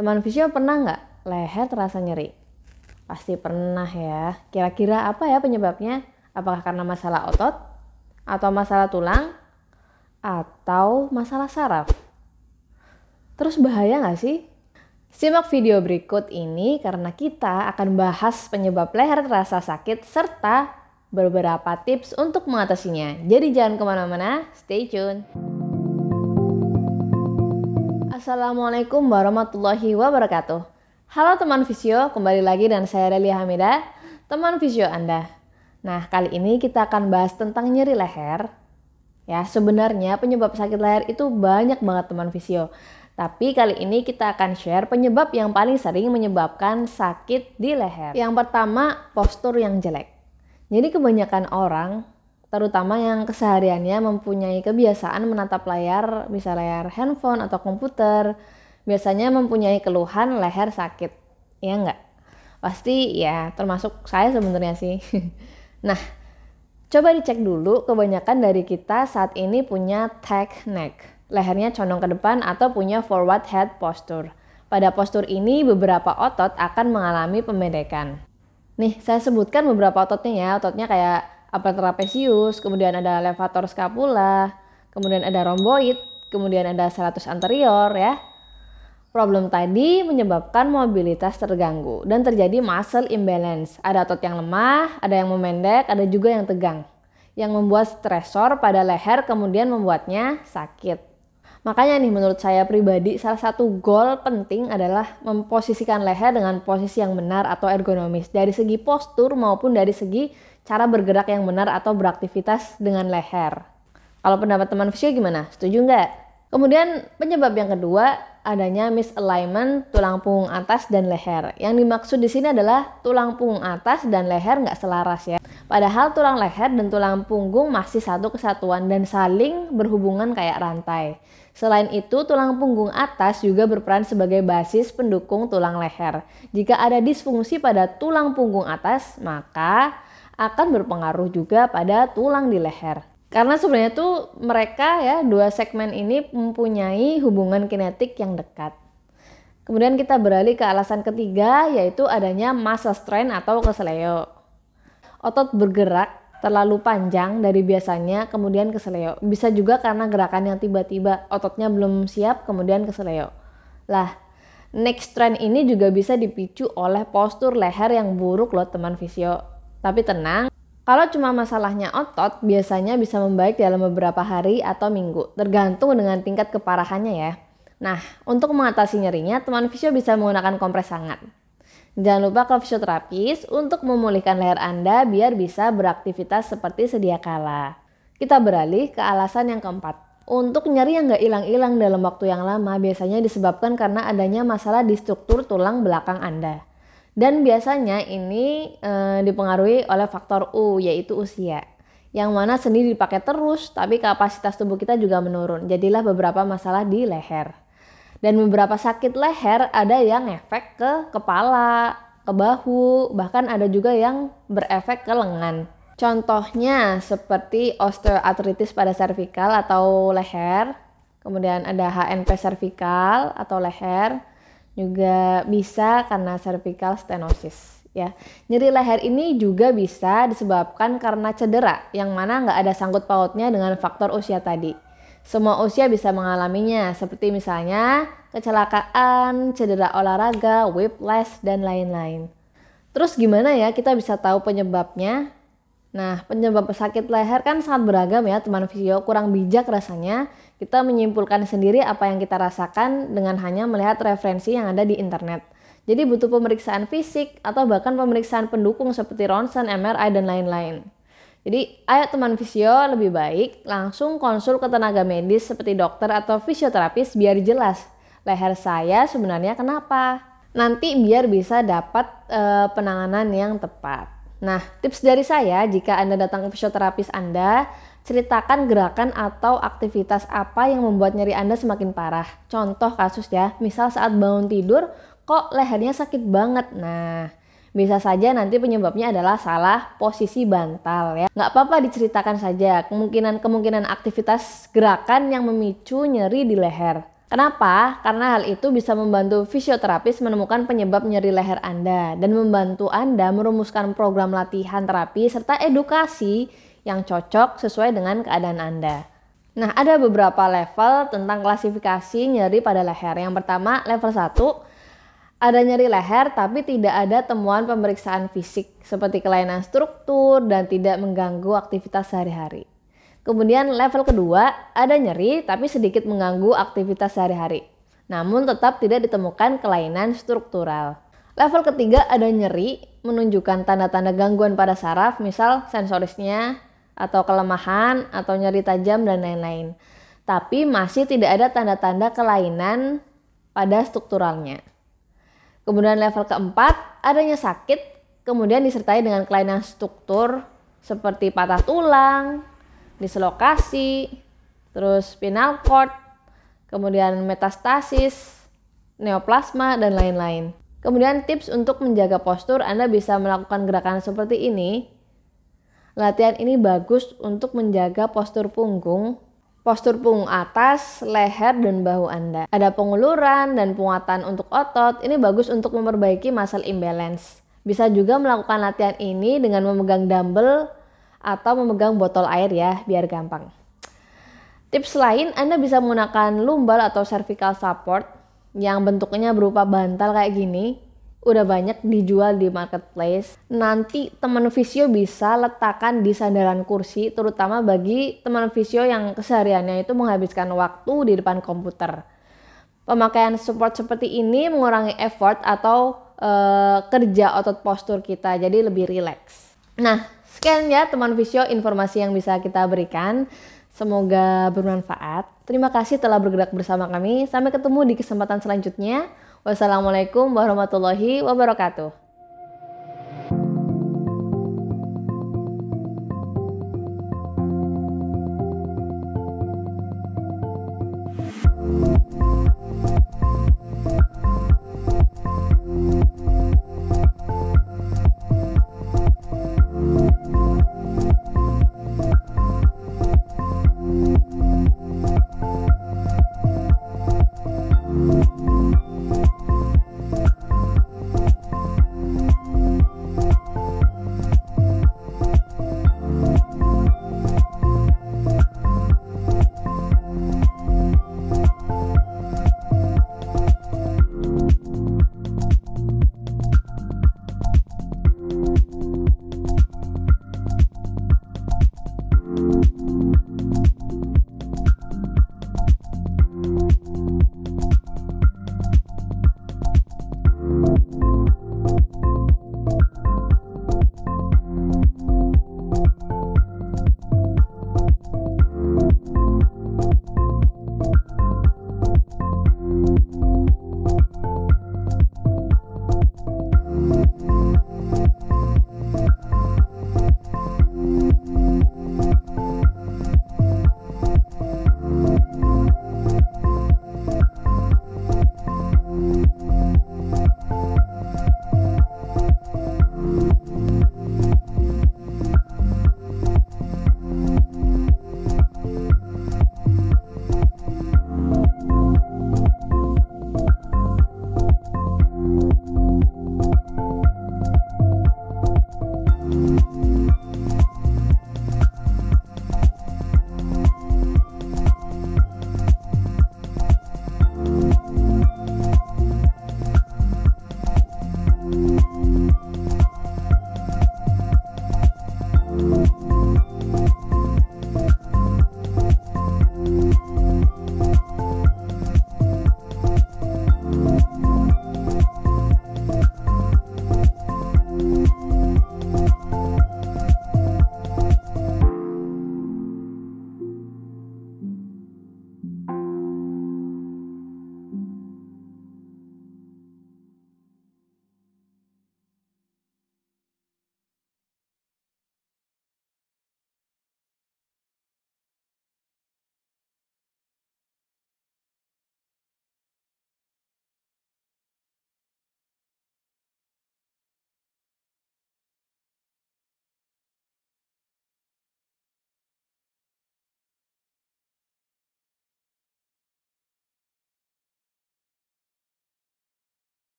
Teman visio pernah nggak leher terasa nyeri? Pasti pernah ya. Kira-kira apa ya penyebabnya? Apakah karena masalah otot? Atau masalah tulang? Atau masalah saraf? Terus bahaya nggak sih? Simak video berikut ini karena kita akan bahas penyebab leher terasa sakit serta beberapa tips untuk mengatasinya. Jadi jangan kemana-mana, stay tune. Assalamualaikum warahmatullahi wabarakatuh. Halo teman visio, kembali lagi dan saya Delia Hamidah, teman visio Anda. Nah, kali ini kita akan bahas tentang nyeri leher. Ya, sebenarnya penyebab sakit leher itu banyak banget teman visio. Tapi kali ini kita akan share penyebab yang paling sering menyebabkan sakit di leher. Yang pertama, postur yang jelek. Jadi kebanyakan orang, terutama yang kesehariannya mempunyai kebiasaan menatap layar, bisa layar handphone atau komputer, biasanya mempunyai keluhan leher sakit. Ya enggak? Pasti ya, termasuk saya sebenarnya sih. Nah, coba dicek dulu, kebanyakan dari kita saat ini punya neck neck. Lehernya condong ke depan atau punya forward head posture. Pada postur ini beberapa otot akan mengalami pembendekan. Nih, saya sebutkan beberapa ototnya ya. Ototnya kayak upper trapezius, kemudian ada levator scapula, kemudian ada rhomboid, kemudian ada serratus anterior ya. Problem tadi menyebabkan mobilitas terganggu dan terjadi muscle imbalance. Ada otot yang lemah, ada yang memendek, ada juga yang tegang. Yang membuat stresor pada leher kemudian membuatnya sakit. Makanya nih menurut saya pribadi salah satu goal penting adalah memposisikan leher dengan posisi yang benar atau ergonomis. Dari segi postur maupun dari segi cara bergerak yang benar atau beraktivitas dengan leher. Kalau pendapat teman visio gimana? Setuju nggak? Kemudian penyebab yang kedua adanya misalignment tulang punggung atas dan leher. Yang dimaksud di sini adalah tulang punggung atas dan leher nggak selaras ya. Padahal tulang leher dan tulang punggung masih satu kesatuan dan saling berhubungan kayak rantai. Selain itu, tulang punggung atas juga berperan sebagai basis pendukung tulang leher. Jika ada disfungsi pada tulang punggung atas, maka akan berpengaruh juga pada tulang di leher. Karena sebenarnya tuh mereka ya, dua segmen ini mempunyai hubungan kinetik yang dekat. Kemudian kita beralih ke alasan ketiga, yaitu adanya muscle strain atau keseleo. Otot bergerak terlalu panjang dari biasanya kemudian keseleo. Bisa juga karena gerakan yang tiba-tiba ototnya belum siap kemudian keseleo. Lah, neck strain ini juga bisa dipicu oleh postur leher yang buruk loh teman visio. Tapi tenang, kalau cuma masalahnya otot biasanya bisa membaik dalam beberapa hari atau minggu, tergantung dengan tingkat keparahannya ya. Nah, untuk mengatasi nyerinya, teman visio bisa menggunakan kompres hangat. Jangan lupa ke fisioterapis untuk memulihkan leher Anda biar bisa beraktivitas seperti sedia kala. Kita beralih ke alasan yang keempat. Untuk nyeri yang nggak hilang-hilang dalam waktu yang lama biasanya disebabkan karena adanya masalah di struktur tulang belakang Anda. Dan biasanya ini dipengaruhi oleh faktor U, yaitu usia. Yang mana sendi dipakai terus, tapi kapasitas tubuh kita juga menurun. Jadilah beberapa masalah di leher. Dan beberapa sakit leher ada yang efek ke kepala, ke bahu, bahkan ada juga yang berefek ke lengan. Contohnya seperti osteoartritis pada servikal atau leher, kemudian ada HNP servikal atau leher, juga bisa karena cervical stenosis ya. Nyeri leher ini juga bisa disebabkan karena cedera yang mana nggak ada sangkut pautnya dengan faktor usia tadi. Semua usia bisa mengalaminya seperti misalnya kecelakaan, cedera olahraga, whiplash dan lain-lain. Terus gimana ya kita bisa tahu penyebabnya? Nah, penyebab sakit leher kan sangat beragam ya teman visio, kurang bijak rasanya kita menyimpulkan sendiri apa yang kita rasakan dengan hanya melihat referensi yang ada di internet. Jadi butuh pemeriksaan fisik atau bahkan pemeriksaan pendukung seperti ronsen, MRI dan lain-lain. Jadi ayo teman visio lebih baik langsung konsul ke tenaga medis seperti dokter atau fisioterapis biar jelas leher saya sebenarnya kenapa. Nanti biar bisa dapat penanganan yang tepat. Nah, tips dari saya jika Anda datang ke fisioterapis Anda, ceritakan gerakan atau aktivitas apa yang membuat nyeri Anda semakin parah. Contoh kasus ya, misal saat bangun tidur kok lehernya sakit banget. Nah, bisa saja nanti penyebabnya adalah salah posisi bantal ya. Nggak apa-apa diceritakan saja kemungkinan aktivitas gerakan yang memicu nyeri di leher. Kenapa? Karena hal itu bisa membantu fisioterapis menemukan penyebab nyeri leher Anda dan membantu Anda merumuskan program latihan terapi serta edukasi yang cocok sesuai dengan keadaan Anda. Nah, ada beberapa level tentang klasifikasi nyeri pada leher. Yang pertama, level 1, ada nyeri leher tapi tidak ada temuan pemeriksaan fisik seperti kelainan struktur dan tidak mengganggu aktivitas sehari-hari. Kemudian level kedua, ada nyeri tapi sedikit mengganggu aktivitas sehari-hari. Namun tetap tidak ditemukan kelainan struktural. Level ketiga, ada nyeri menunjukkan tanda-tanda gangguan pada saraf, misal sensorisnya atau kelemahan atau nyeri tajam dan lain-lain. Tapi masih tidak ada tanda-tanda kelainan pada strukturalnya. Kemudian level keempat, adanya sakit kemudian disertai dengan kelainan struktur seperti patah tulang, dislokasi, terus spinal cord, kemudian metastasis, neoplasma, dan lain-lain. Kemudian tips untuk menjaga postur, Anda bisa melakukan gerakan seperti ini. Latihan ini bagus untuk menjaga postur punggung atas, leher, dan bahu Anda. Ada penguluran dan penguatan untuk otot, ini bagus untuk memperbaiki muscle imbalance. Bisa juga melakukan latihan ini dengan memegang dumbbell atau memegang botol air ya, biar gampang. Tips lain, Anda bisa menggunakan lumbar atau cervical support yang bentuknya berupa bantal kayak gini. Udah banyak dijual di marketplace. Nanti teman fisio bisa letakkan di sandaran kursi, terutama bagi teman fisio yang kesehariannya itu menghabiskan waktu di depan komputer. Pemakaian support seperti ini mengurangi effort atau kerja otot postur kita, jadi lebih rileks. Nah, sekian ya teman fisio informasi yang bisa kita berikan. Semoga bermanfaat. Terima kasih telah bergerak bersama kami. Sampai ketemu di kesempatan selanjutnya. Wassalamualaikum warahmatullahi wabarakatuh.